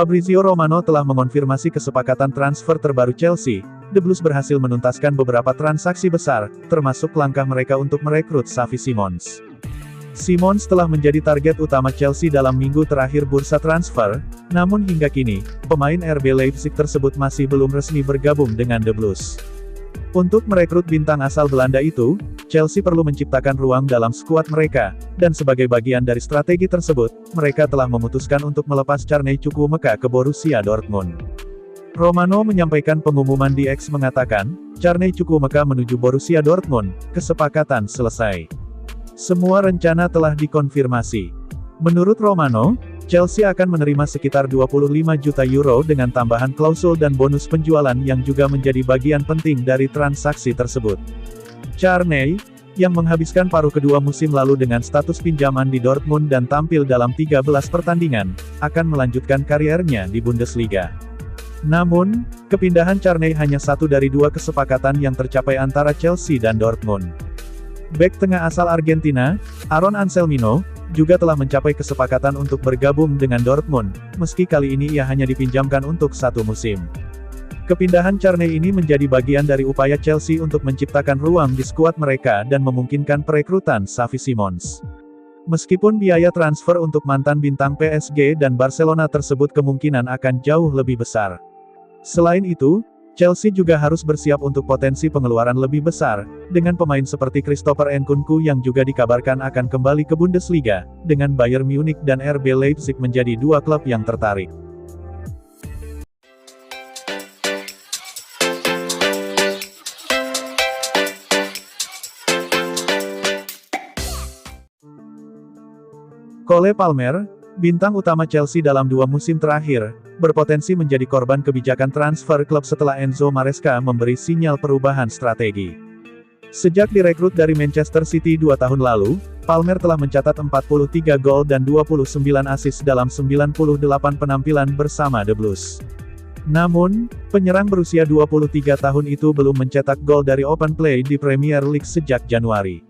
Fabrizio Romano telah mengonfirmasi kesepakatan transfer terbaru Chelsea. The Blues berhasil menuntaskan beberapa transaksi besar, termasuk langkah mereka untuk merekrut Xavi Simons. Simons telah menjadi target utama Chelsea dalam minggu terakhir bursa transfer, namun hingga kini, pemain RB Leipzig tersebut masih belum resmi bergabung dengan The Blues. Untuk merekrut bintang asal Belanda itu, Chelsea perlu menciptakan ruang dalam skuad mereka, dan sebagai bagian dari strategi tersebut, mereka telah memutuskan untuk melepas Carney Chukwuemeka ke Borussia Dortmund. Romano menyampaikan pengumuman di X mengatakan, Carney Chukwuemeka menuju Borussia Dortmund, kesepakatan selesai. Semua rencana telah dikonfirmasi. Menurut Romano, Chelsea akan menerima sekitar 25 juta euro dengan tambahan klausul dan bonus penjualan yang juga menjadi bagian penting dari transaksi tersebut. Carney, yang menghabiskan paruh kedua musim lalu dengan status pinjaman di Dortmund dan tampil dalam 13 pertandingan, akan melanjutkan kariernya di Bundesliga. Namun, kepindahan Carney hanya satu dari dua kesepakatan yang tercapai antara Chelsea dan Dortmund. Bek tengah asal Argentina, Aaron Anselmino, juga telah mencapai kesepakatan untuk bergabung dengan Dortmund, meski kali ini ia hanya dipinjamkan untuk satu musim. Kepindahan Carney ini menjadi bagian dari upaya Chelsea untuk menciptakan ruang di skuad mereka dan memungkinkan perekrutan Xavi Simons. Meskipun biaya transfer untuk mantan bintang PSG dan Barcelona tersebut kemungkinan akan jauh lebih besar. Selain itu, Chelsea juga harus bersiap untuk potensi pengeluaran lebih besar, dengan pemain seperti Christopher Nkunku yang juga dikabarkan akan kembali ke Bundesliga, dengan Bayern Munich dan RB Leipzig menjadi dua klub yang tertarik. Cole Palmer, bintang utama Chelsea dalam 2 musim terakhir, berpotensi menjadi korban kebijakan transfer klub setelah Enzo Maresca memberi sinyal perubahan strategi. Sejak direkrut dari Manchester City 2 tahun lalu, Palmer telah mencatat 43 gol dan 29 assist dalam 98 penampilan bersama The Blues. Namun, penyerang berusia 23 tahun itu belum mencetak gol dari open play di Premier League sejak Januari.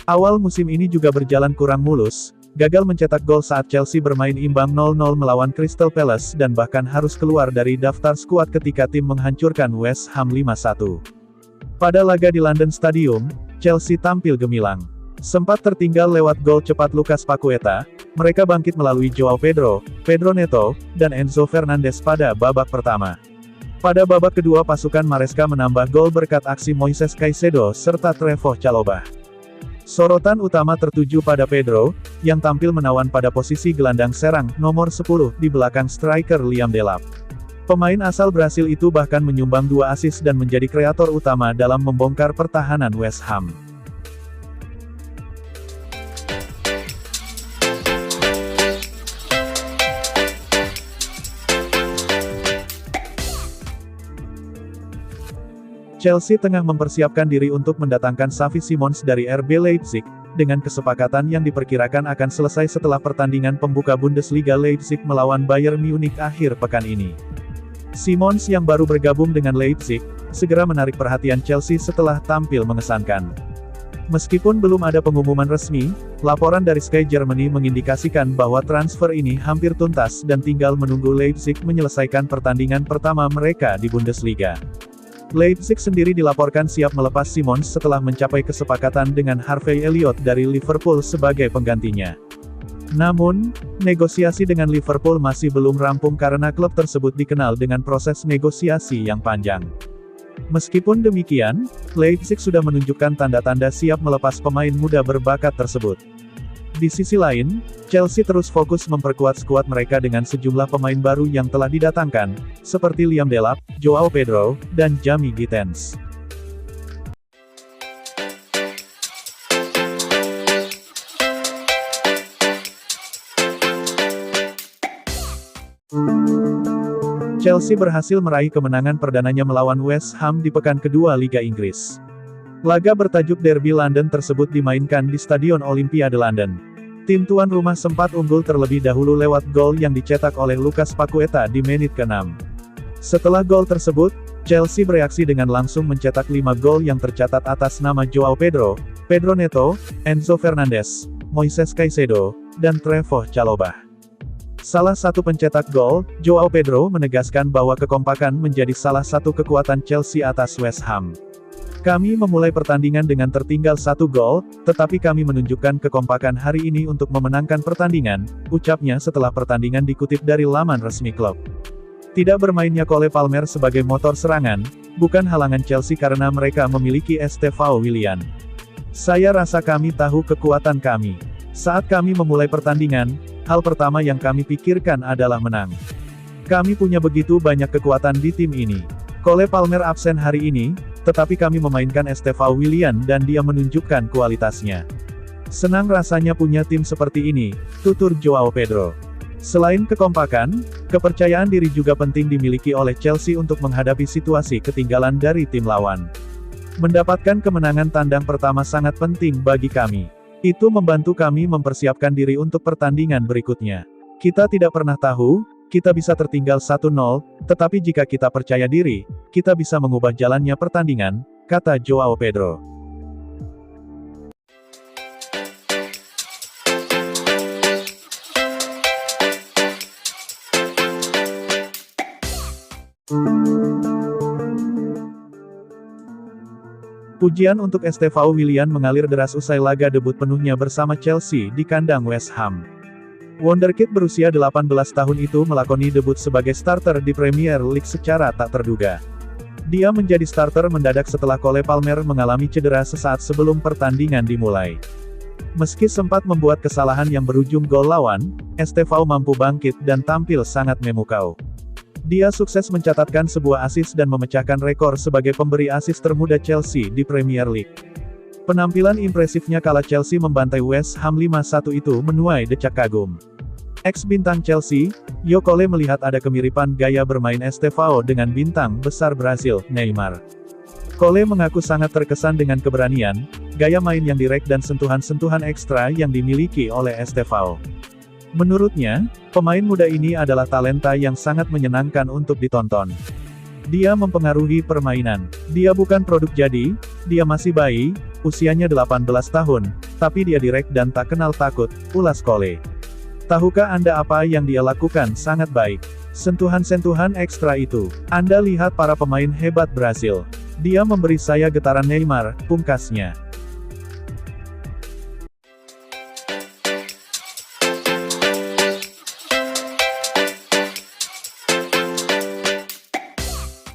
Awal musim ini juga berjalan kurang mulus, gagal mencetak gol saat Chelsea bermain imbang 0-0 melawan Crystal Palace dan bahkan harus keluar dari daftar skuad ketika tim menghancurkan West Ham 5-1. Pada laga di London Stadium, Chelsea tampil gemilang. Sempat tertinggal lewat gol cepat Lucas Paqueta, mereka bangkit melalui Joao Pedro, Pedro Neto, dan Enzo Fernandez pada babak pertama. Pada babak kedua pasukan Maresca menambah gol berkat aksi Moises Caicedo serta Trevoh Chalobah. Sorotan utama tertuju pada Pedro, yang tampil menawan pada posisi gelandang serang, nomor 10, di belakang striker Liam Delap. Pemain asal Brasil itu bahkan menyumbang 2 assist dan menjadi kreator utama dalam membongkar pertahanan West Ham. Chelsea tengah mempersiapkan diri untuk mendatangkan Xavi Simons dari RB Leipzig, dengan kesepakatan yang diperkirakan akan selesai setelah pertandingan pembuka Bundesliga Leipzig melawan Bayern Munich akhir pekan ini. Simons yang baru bergabung dengan Leipzig, segera menarik perhatian Chelsea setelah tampil mengesankan. Meskipun belum ada pengumuman resmi, laporan dari Sky Germany mengindikasikan bahwa transfer ini hampir tuntas dan tinggal menunggu Leipzig menyelesaikan pertandingan pertama mereka di Bundesliga. Leipzig sendiri dilaporkan siap melepas Simons setelah mencapai kesepakatan dengan Harvey Elliott dari Liverpool sebagai penggantinya. Namun, negosiasi dengan Liverpool masih belum rampung karena klub tersebut dikenal dengan proses negosiasi yang panjang. Meskipun demikian, Leipzig sudah menunjukkan tanda-tanda siap melepas pemain muda berbakat tersebut. Di sisi lain, Chelsea terus fokus memperkuat skuad mereka dengan sejumlah pemain baru yang telah didatangkan, seperti Liam Delap, Joao Pedro, dan Jamie Gittens. Chelsea berhasil meraih kemenangan perdananya melawan West Ham di pekan kedua Liga Inggris. Laga bertajuk Derby London tersebut dimainkan di Stadion Olimpiade London. Tim tuan rumah sempat unggul terlebih dahulu lewat gol yang dicetak oleh Lucas Paqueta di menit ke-6. Setelah gol tersebut, Chelsea bereaksi dengan langsung mencetak 5 gol yang tercatat atas nama Joao Pedro, Pedro Neto, Enzo Fernandez, Moises Caicedo, dan Trevoh Chalobah. Salah satu pencetak gol, Joao Pedro menegaskan bahwa kekompakan menjadi salah satu kekuatan Chelsea atas West Ham. Kami memulai pertandingan dengan tertinggal 1 gol, tetapi kami menunjukkan kekompakan hari ini untuk memenangkan pertandingan, ucapnya setelah pertandingan dikutip dari laman resmi klub. Tidak bermainnya Cole Palmer sebagai motor serangan, bukan halangan Chelsea karena mereka memiliki Estevao Willian. Saya rasa kami tahu kekuatan kami. Saat kami memulai pertandingan, hal pertama yang kami pikirkan adalah menang. Kami punya begitu banyak kekuatan di tim ini. Cole Palmer absen hari ini, tetapi kami memainkan Estevao Willian dan dia menunjukkan kualitasnya. Senang rasanya punya tim seperti ini, tutur Joao Pedro. Selain kekompakan, kepercayaan diri juga penting dimiliki oleh Chelsea untuk menghadapi situasi ketinggalan dari tim lawan. Mendapatkan kemenangan tandang pertama sangat penting bagi kami. Itu membantu kami mempersiapkan diri untuk pertandingan berikutnya. Kita tidak pernah tahu, kita bisa tertinggal 1-0, tetapi jika kita percaya diri, kita bisa mengubah jalannya pertandingan, kata Joao Pedro. Pujian untuk Estevao Willian mengalir deras usai laga debut penuhnya bersama Chelsea di kandang West Ham. Wonderkid berusia 18 tahun itu melakoni debut sebagai starter di Premier League secara tak terduga. Dia menjadi starter mendadak setelah Cole Palmer mengalami cedera sesaat sebelum pertandingan dimulai. Meski sempat membuat kesalahan yang berujung gol lawan, Estevao mampu bangkit dan tampil sangat memukau. Dia sukses mencatatkan sebuah assist dan memecahkan rekor sebagai pemberi assist termuda Chelsea di Premier League. Penampilan impresifnya kala Chelsea membantai West Ham 5-1 itu menuai decak kagum. Ex-bintang Chelsea, Jo Cole melihat ada kemiripan gaya bermain Estevao dengan bintang besar Brasil, Neymar. Cole mengaku sangat terkesan dengan keberanian, gaya main yang direct dan sentuhan-sentuhan ekstra yang dimiliki oleh Estevao. Menurutnya, pemain muda ini adalah talenta yang sangat menyenangkan untuk ditonton. Dia mempengaruhi permainan. Dia bukan produk jadi, dia masih bayi, usianya 18 tahun, tapi dia direct dan tak kenal takut, ulas Cole. Tahukah Anda apa yang dia lakukan sangat baik? Sentuhan-sentuhan ekstra itu. Anda lihat para pemain hebat Brasil. Dia memberi saya getaran Neymar, pungkasnya.